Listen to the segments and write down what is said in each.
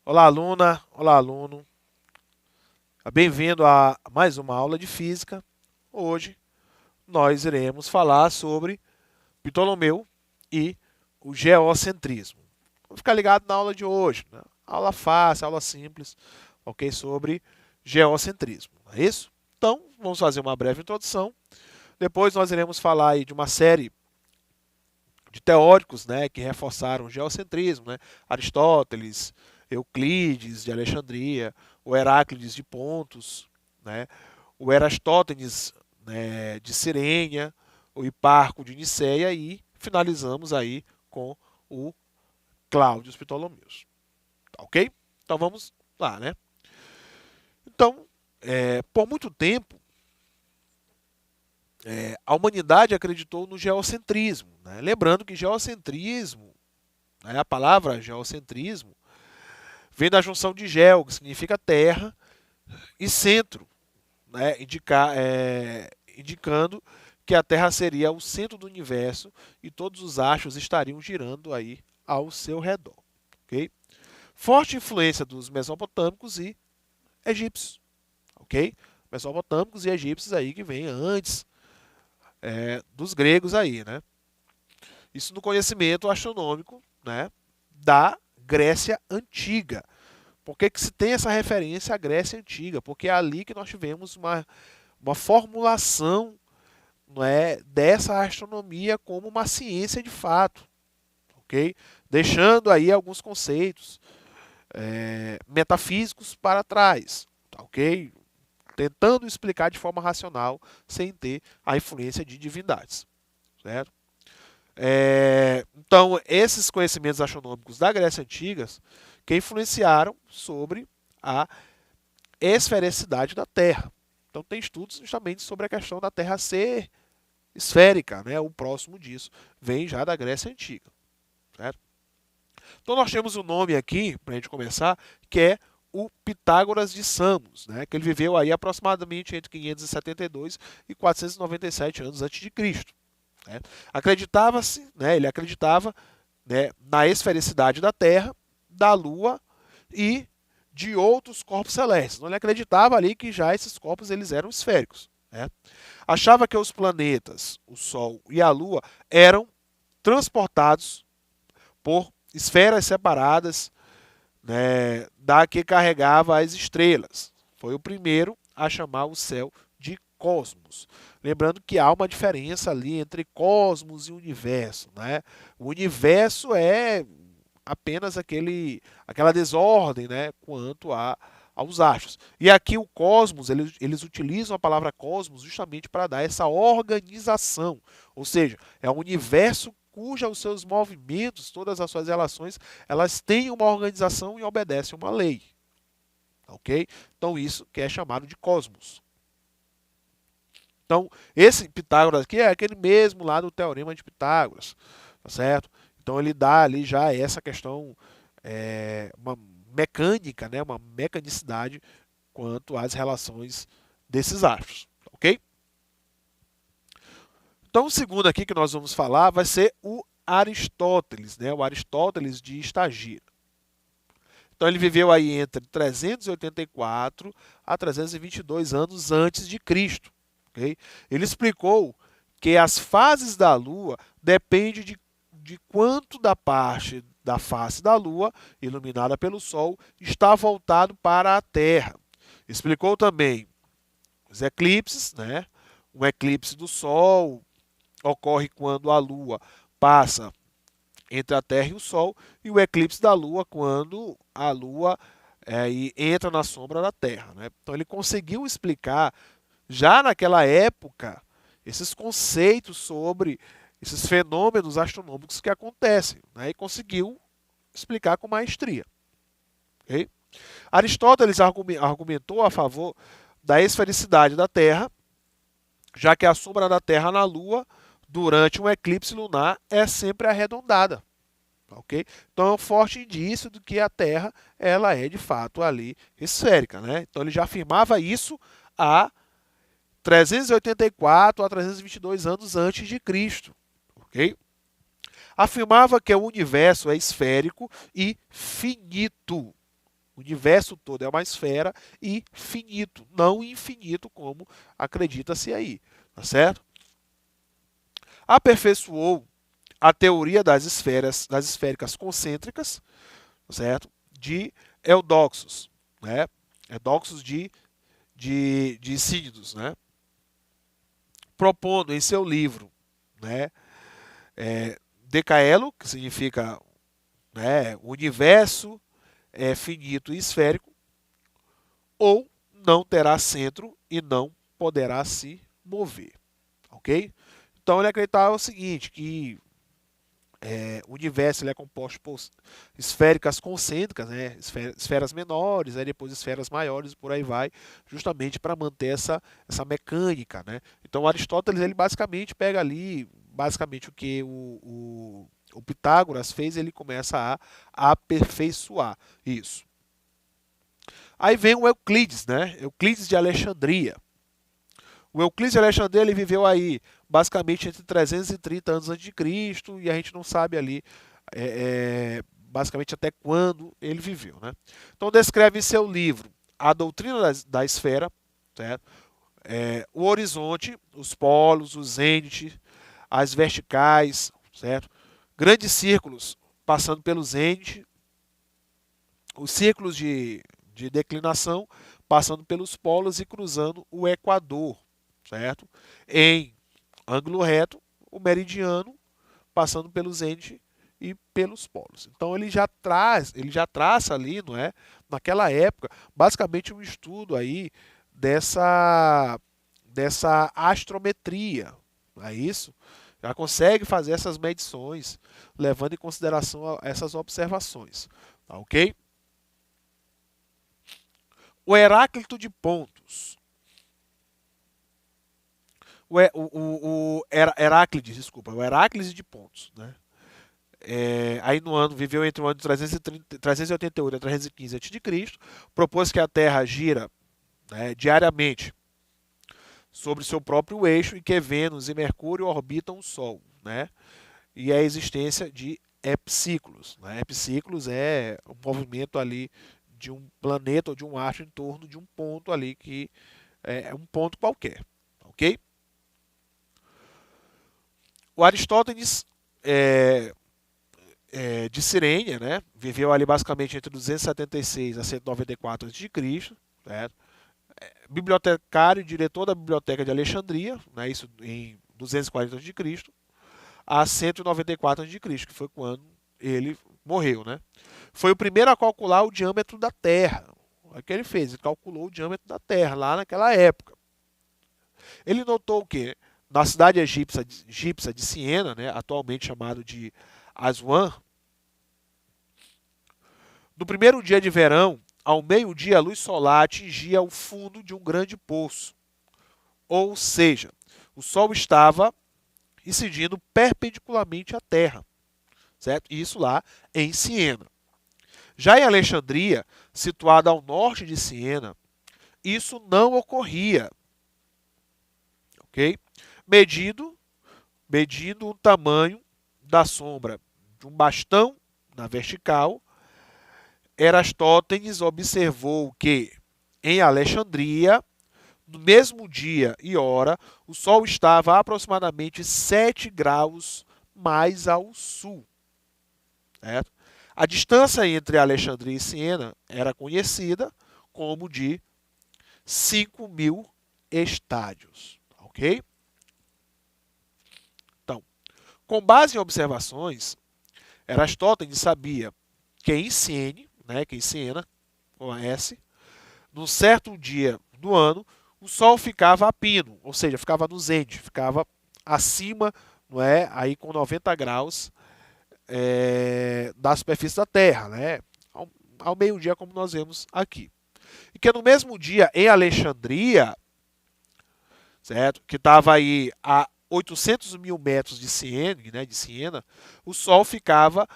Olá, aluna, olá, aluno. Bem-vindo a mais uma aula de física. Hoje nós iremos falar sobre Ptolomeu e o geocentrismo. Vamos ficar ligado na aula de hoje, né? Aula fácil, aula simples, ok? Sobre geocentrismo, não é isso? Então, vamos fazer uma breve introdução. Depois nós iremos falar aí de uma série de teóricos, né, que reforçaram o geocentrismo, né? Aristóteles, Euclides de Alexandria, o Heráclides de Pontos, né? O Erastótenes, né, de Cirênia, o Hiparco de Niceia e finalizamos aí com o Cláudio Ptolomeus. Tá, ok? Então vamos lá, né? Então, por muito tempo, a humanidade acreditou no geocentrismo, né? Lembrando que geocentrismo, né, a palavra geocentrismo, vem da junção de geo, que significa terra, e centro, né, indicando que a Terra seria o centro do universo e todos os astros estariam girando aí ao seu redor. Okay? Forte influência dos mesopotâmicos e egípcios. Okay? Mesopotâmicos e egípcios aí que vêm antes dos gregos aí, né? Isso no conhecimento astronômico, né, da Grécia Antiga. Por que se tem essa referência à Grécia Antiga? Porque é ali que nós tivemos uma formulação, não é, dessa astronomia como uma ciência de fato. Okay? Deixando aí alguns conceitos metafísicos para trás. Tá, ok? Tentando explicar de forma racional, sem ter a influência de divindades. Certo? Então, esses conhecimentos astronômicos da Grécia Antiga que influenciaram sobre a esfericidade da Terra. Então, tem estudos justamente sobre a questão da Terra ser esférica, né? O próximo disso vem já da Grécia Antiga. Certo? Então, nós temos um nome aqui, para a gente começar, que é o Pitágoras de Samos, né? Que ele viveu aí aproximadamente entre 572 e 497 anos antes de Cristo. Né? Acreditava-se, né? Ele acreditava, né, na esfericidade da Terra, da Lua e de outros corpos celestes. Então, ele acreditava ali que já esses corpos eles eram esféricos. Né? Achava que os planetas, o Sol e a Lua eram transportados por esferas separadas, né, da que carregava as estrelas. Foi o primeiro a chamar o céu de cosmos. Lembrando que há uma diferença ali entre cosmos e universo. Né? O universo é apenas aquela desordem, né, quanto aos astros. E aqui o cosmos, eles utilizam a palavra cosmos justamente para dar essa organização. Ou seja, é um universo cuja os seus movimentos, todas as suas relações, elas têm uma organização e obedecem uma lei. Ok? Então isso que é chamado de cosmos. Então, esse Pitágoras aqui é aquele mesmo lá do Teorema de Pitágoras. Tá certo? Então ele dá ali já essa questão, uma mecânica, né, uma mecanicidade quanto às relações desses astros, ok? Então o segundo aqui que nós vamos falar vai ser o Aristóteles, né, o Aristóteles de Estagira. Então ele viveu aí entre 384 a 322 anos antes de Cristo. Okay? Ele explicou que as fases da Lua dependem de quanto da parte da face da Lua, iluminada pelo Sol, está voltado para a Terra. Explicou também os eclipses, né? Um eclipse do Sol ocorre quando a Lua passa entre a Terra e o Sol, e o eclipse da Lua quando a Lua entra na sombra da Terra. Né? Então ele conseguiu explicar, já naquela época, esses conceitos sobre esses fenômenos astronômicos que acontecem, né? E conseguiu explicar com maestria. Okay? Aristóteles argumentou a favor da esfericidade da Terra, já que a sombra da Terra na Lua, durante um eclipse lunar, é sempre arredondada. Ok? Então é um forte indício de que a Terra ela é de fato ali esférica, né? Então ele já afirmava isso há 384 a 322 anos antes de Cristo, ok? Afirmava que o universo é esférico e finito. O universo todo é uma esfera e finito, não infinito como acredita-se aí, tá certo? Aperfeiçoou a teoria das esferas, das esféricas concêntricas, certo? De Eudoxos, né? Eudoxos de Sínidos, né? Propondo em seu livro, né? Decaelo, que significa, né, universo é finito e esférico, ou não terá centro e não poderá se mover, ok? Então ele acreditava o seguinte, que o universo ele é composto por esféricas concêntricas, né? Esferas menores, aí depois esferas maiores e por aí vai, justamente para manter essa mecânica, né? Então Aristóteles ele basicamente pega ali, basicamente o que o Pitágoras fez, ele começa a aperfeiçoar isso. Aí vem o Euclides, né? Euclides de Alexandria. O Euclides de Alexandria ele viveu aí basicamente entre 330 anos antes de Cristo e a gente não sabe ali basicamente até quando ele viveu, né? Então descreve em seu livro A Doutrina da Esfera, certo? O horizonte, os polos, os zênites, as verticais, certo? Grandes círculos passando pelo zênite, os círculos de declinação passando pelos polos e cruzando o equador, certo? Em ângulo reto, o meridiano passando pelo zênite e pelos polos. Então ele já traça ali, não é? Naquela época, basicamente um estudo aí dessa astrometria, não é isso? Já consegue fazer essas medições, levando em consideração essas observações, tá ok? O Heráclito de Pontos. Heráclides, desculpa, o Heráclides de Pontos, né? Aí no ano, viveu entre o ano de 388 a 315 a.C., propôs que a Terra gira, né, diariamente sobre seu próprio eixo e que Vênus e Mercúrio orbitam o Sol, né? E a existência de epiciclos, né? Epiciclos é o movimento ali de um planeta ou de um astro em torno de um ponto ali que é um ponto qualquer, ok? O Aristóteles de Cirene, né? Viveu ali basicamente entre 276 a 194 a.C., certo? Bibliotecário e diretor da Biblioteca de Alexandria, né? Isso em 240 a.C., a 194 a.C., que foi quando ele morreu, né? Foi o primeiro a calcular o diâmetro da Terra. O que ele fez? Ele calculou o diâmetro da Terra lá naquela época. Ele notou o quê? Na cidade egípcia de Siena, né, atualmente chamado de Aswan, no primeiro dia de verão, ao meio-dia, a luz solar atingia o fundo de um grande poço. Ou seja, o Sol estava incidindo perpendicularmente à Terra, certo? Isso lá em Siena. Já em Alexandria, situada ao norte de Siena, isso não ocorria, ok? Medindo o tamanho da sombra de um bastão na vertical, Erastótenes observou que em Alexandria, no mesmo dia e hora, o Sol estava a aproximadamente 7 graus mais ao sul. Certo? A distância entre Alexandria e Siena era conhecida como de 5.000 estádios. Ok? Então, com base em observações, Erastótenes sabia que em Siene, né, que em Siena, com a S, num certo dia do ano, o Sol ficava a pino, ou seja, ficava no zênite, ficava acima, não é, aí com 90 graus da superfície da Terra, né, ao meio-dia, como nós vemos aqui. E que no mesmo dia, em Alexandria, certo, que estava aí a 800 mil metros de Siena, o Sol ficava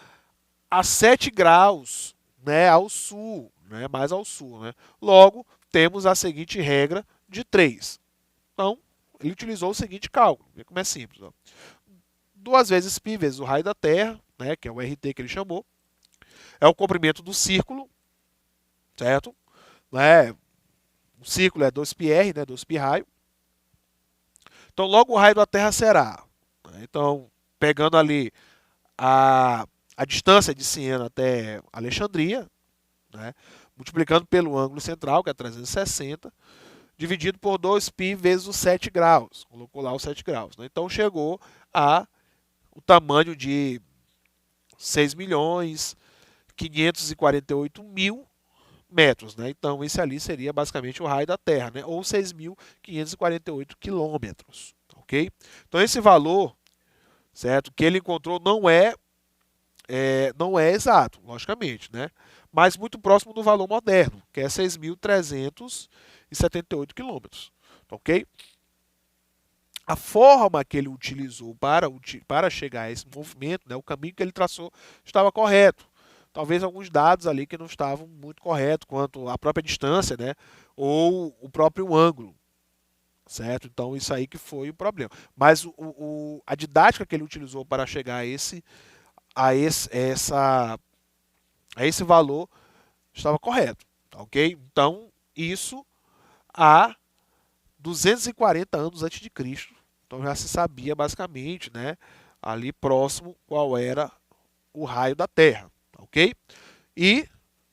a 7 graus, né, ao sul, né, mais ao sul. Né? Logo, temos a seguinte regra de 3. Então, ele utilizou o seguinte cálculo, vê como é simples. Ó. 2 vezes π vezes o raio da Terra, né, que é o RT que ele chamou, é o comprimento do círculo, certo? Né? O círculo é 2πr, né, 2π raio. Então, logo o raio da Terra será. Né? Então, pegando ali a distância de Siena até Alexandria, né, multiplicando pelo ângulo central, que é 360, dividido por 2π vezes os 7 graus. Colocou lá os 7 graus. Né? Então, chegou a o tamanho de 6.548.000 metros. Né? Então, esse ali seria basicamente o raio da Terra, né? Ou 6.548 quilômetros. Ok? Então, esse valor, certo, que ele encontrou não é exato, logicamente, né? Mas muito próximo do valor moderno, que é 6.378 quilômetros. Ok? A forma que ele utilizou para chegar a esse movimento, né, o caminho que ele traçou, estava correto. Talvez alguns dados ali que não estavam muito corretos, quanto à própria distância, né, ou o próprio ângulo. Certo? Então, isso aí que foi o problema. Mas a didática que ele utilizou para chegar a esse valor estava correto. Ok? Então, isso há 240 anos antes de Cristo. Então já se sabia basicamente, né, ali próximo qual era o raio da Terra, ok? E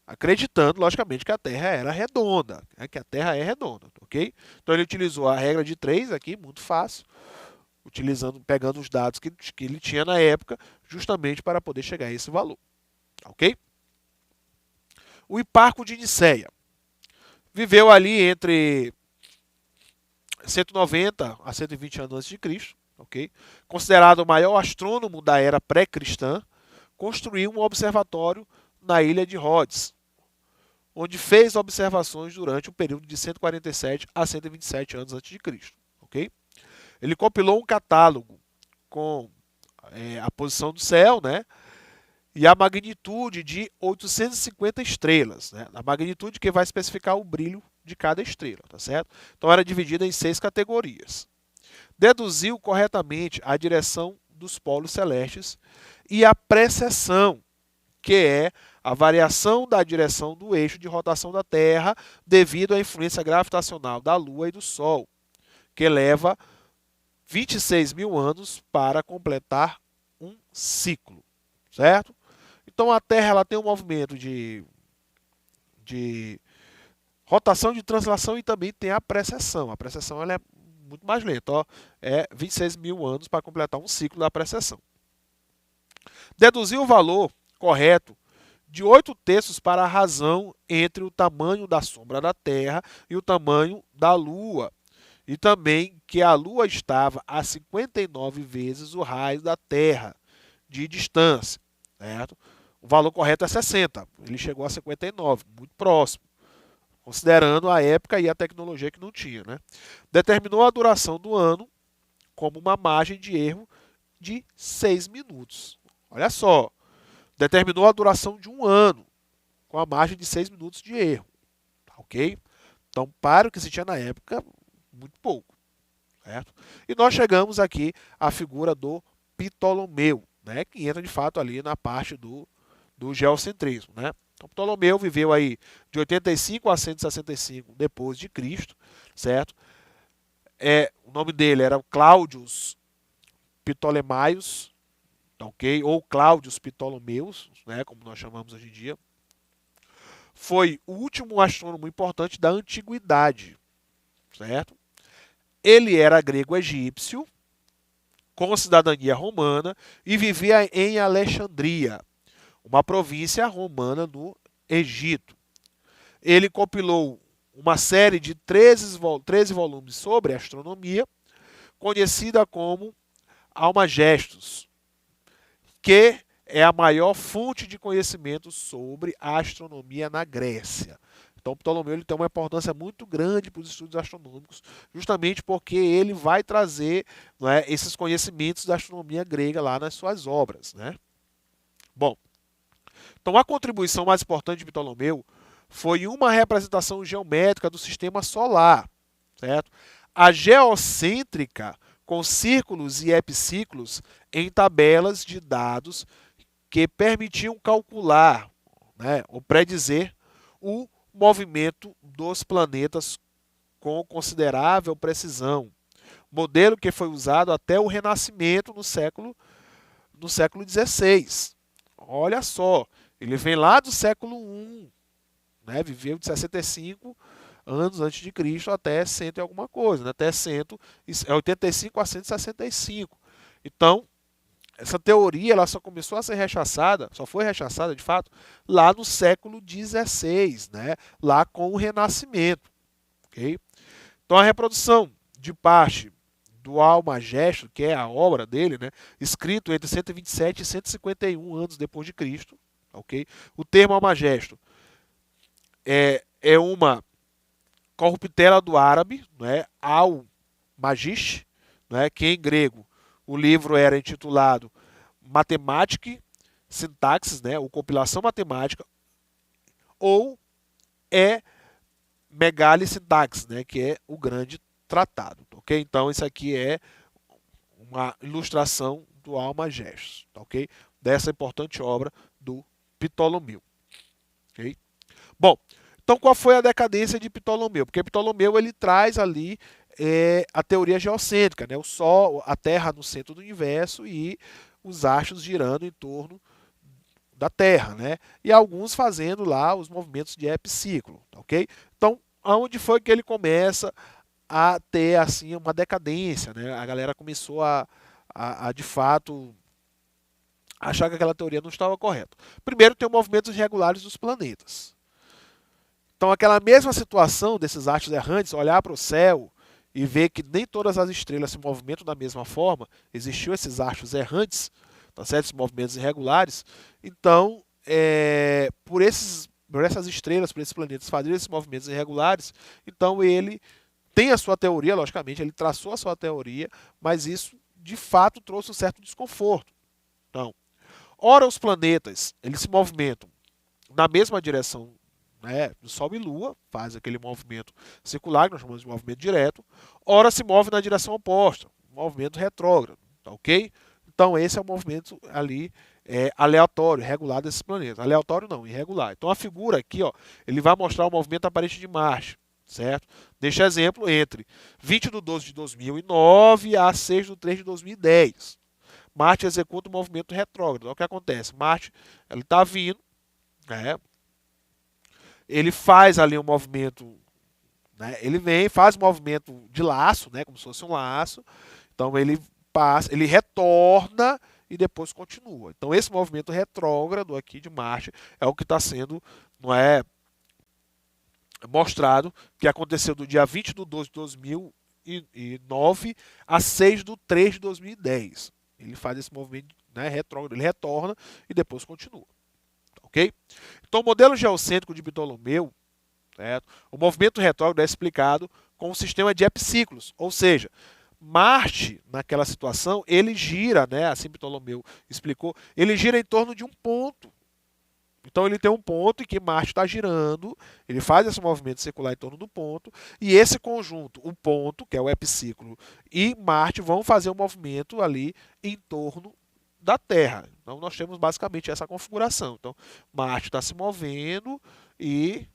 acreditando, logicamente, que a Terra era redonda, né, que a Terra é redonda, ok? Então ele utilizou a regra de 3 aqui, muito fácil, pegando os dados que ele tinha na época, justamente para poder chegar a esse valor, ok? O Hiparco de Nicéia viveu ali entre 190 a 120 anos antes de Cristo, ok? Considerado o maior astrônomo da era pré-cristã, construiu um observatório na ilha de Rhodes, onde fez observações durante o período de 147 a 127 anos antes de Cristo, ok? Ele compilou um catálogo com a posição do céu, né? E a magnitude de 850 estrelas, né? A magnitude que vai especificar o brilho de cada estrela, tá certo? Então era dividida em 6 categorias. Deduziu corretamente a direção dos polos celestes e a precessão, que é a variação da direção do eixo de rotação da Terra devido à influência gravitacional da Lua e do Sol, que leva 26 mil anos para completar um ciclo, certo? Então a Terra ela tem um movimento de rotação, de translação e também tem a precessão. A precessão ela é muito mais lenta, ó, é 26 mil anos para completar um ciclo da precessão. Deduziu o valor correto de 8/3 para a razão entre o tamanho da sombra da Terra e o tamanho da Lua. E também que a Lua estava a 59 vezes o raio da Terra de distância, certo? O valor correto é 60, ele chegou a 59, muito próximo, considerando a época e a tecnologia que não tinha. Né? Determinou a duração do ano como uma margem de erro de 6 minutos. Olha só, determinou a duração de um ano com a margem de 6 minutos de erro. Ok? Então, para o que se tinha na época, muito pouco. Certo? E nós chegamos aqui à figura do Ptolomeu, né, que entra de fato ali na parte do geocentrismo. Né? Então, Ptolomeu viveu aí de 85 a 165 depois de Cristo, certo? O nome dele era Cláudios Ptolemaios, ok? Ou Cláudios Ptolomeus, né, como nós chamamos hoje em dia. Foi o último astrônomo importante da antiguidade, certo? Ele era grego-egípcio, com cidadania romana, e vivia em Alexandria, uma província romana no Egito. Ele compilou uma série de 13 volumes sobre astronomia, conhecida como Almagestos, que é a maior fonte de conhecimento sobre a astronomia na Grécia. Então, Ptolomeu ele tem uma importância muito grande para os estudos astronômicos, justamente porque ele vai trazer, né, esses conhecimentos da astronomia grega lá nas suas obras. Né? Bom, Então, a contribuição mais importante de Ptolomeu foi uma representação geométrica do sistema solar, certo? A geocêntrica, com círculos e epiciclos em tabelas de dados que permitiam calcular, né, ou predizer o movimento dos planetas com considerável precisão. Modelo que foi usado até o Renascimento no século XVI. Olha só, ele vem lá do século I, né, viveu de 65 anos antes de Cristo até 100 e alguma coisa, né, até 85 a 165. Então, essa teoria ela só começou a ser rechaçada, só foi rechaçada de fato, lá no século XVI, né, lá com o Renascimento. Okay? Então, a reprodução de parte do Almagesto, que é a obra dele, né, escrito entre 127 e 151 anos depois de Cristo, okay? O termo Almagesto é uma corruptela do árabe, né, al-Magish, né, que em grego o livro era intitulado Mathematic Syntaxis, né, ou compilação matemática, ou Megali Syntaxis, né, que é o grande tratado, ok? Então isso aqui é uma ilustração do Almagestos, ok? Dessa importante obra do Ptolomeu, ok? Bom, então qual foi a decadência de Ptolomeu? Porque Ptolomeu ele traz ali a teoria geocêntrica, né? O Sol, a Terra no centro do universo e os astros girando em torno da Terra, né? E alguns fazendo lá os movimentos de epiciclo, ok? Então, aonde foi que ele começa a ter assim uma decadência, né? A galera começou a de fato achar que aquela teoria não estava correta. Primeiro tem os movimentos irregulares dos planetas. Então aquela mesma situação desses astros errantes, olhar para o céu e ver que nem todas as estrelas se movimentam da mesma forma, existiu esses astros errantes, tá certo? Esses movimentos irregulares. Então, por essas estrelas, por esses planetas fazerem esses movimentos irregulares, então ele tem a sua teoria, logicamente, ele traçou a sua teoria, mas isso de fato trouxe um certo desconforto. Então, ora os planetas, eles se movimentam na mesma direção, né, do Sol e Lua, faz aquele movimento circular, que nós chamamos de movimento direto, ora se move na direção oposta, movimento retrógrado, tá ok? Então esse é o movimento ali aleatório, irregular desses planetas. Aleatório não, irregular. Então a figura aqui, ó, ele vai mostrar o movimento aparente de Marte, certo? Deixa exemplo entre 20 de 12 de 2009 a 6 de 3 de 2010. Marte executa o movimento retrógrado. Então, o que acontece? Marte ele está vindo, né? Ele faz ali um movimento, né? Ele vem, faz um movimento de laço, né? Como se fosse um laço. Então ele passa, ele retorna e depois continua. Então esse movimento retrógrado aqui de Marte é o que está sendo, não é, mostrado, que aconteceu do dia 20 de 12 de 2009 a 6 de 3 de 2010. Ele faz esse movimento, né, retrógrado, ele retorna e depois continua. Ok? Então o modelo geocêntrico de Ptolomeu, certo? O movimento retrógrado é explicado com um sistema de epiciclos, ou seja, Marte, naquela situação, ele gira, né, assim Ptolomeu explicou, ele gira em torno de um ponto. Então ele tem um ponto em que Marte está girando, ele faz esse movimento circular em torno do ponto, e esse conjunto, o ponto, que é o epiciclo, e Marte vão fazer um movimento ali em torno da Terra. Então nós temos basicamente essa configuração. Então Marte está se movendo e,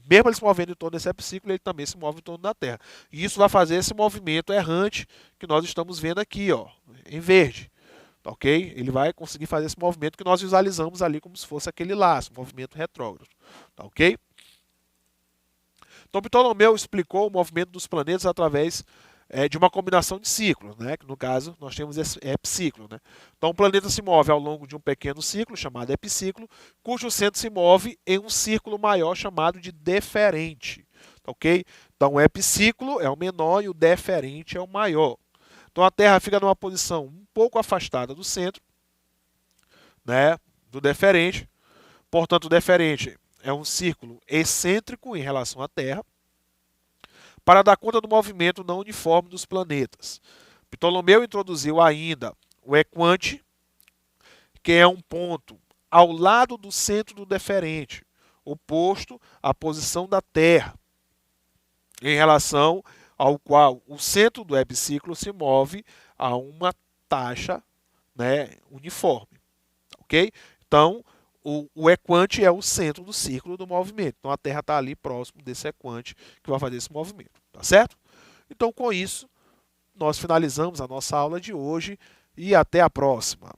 mesmo ele se movendo em torno desse epiciclo, ele também se move em torno da Terra. E isso vai fazer esse movimento errante que nós estamos vendo aqui, ó, em verde. Tá, ok? Ele vai conseguir fazer esse movimento que nós visualizamos ali como se fosse aquele laço, movimento retrógrado. Tá, ok? Então Ptolomeu explicou o movimento dos planetas através de uma combinação de ciclos, né? Que no caso nós temos esse epiciclo, né? Então o planeta se move ao longo de um pequeno ciclo chamado epiciclo, cujo centro se move em um círculo maior chamado de deferente. Tá, ok? Então o epiciclo é o menor e o deferente é o maior. Então a Terra fica numa posição um pouco afastada do centro, né, do deferente. Portanto, o deferente é um círculo excêntrico em relação à Terra, para dar conta do movimento não uniforme dos planetas. Ptolomeu introduziu ainda o equante, que é um ponto ao lado do centro do deferente, oposto à posição da Terra, em relação ao qual o centro do epiciclo se move a uma taxa, né, uniforme. Ok? Então, o equante é o centro do círculo do movimento. Então, a Terra está ali próximo desse equante que vai fazer esse movimento. Tá certo? Então, com isso, nós finalizamos a nossa aula de hoje e até a próxima.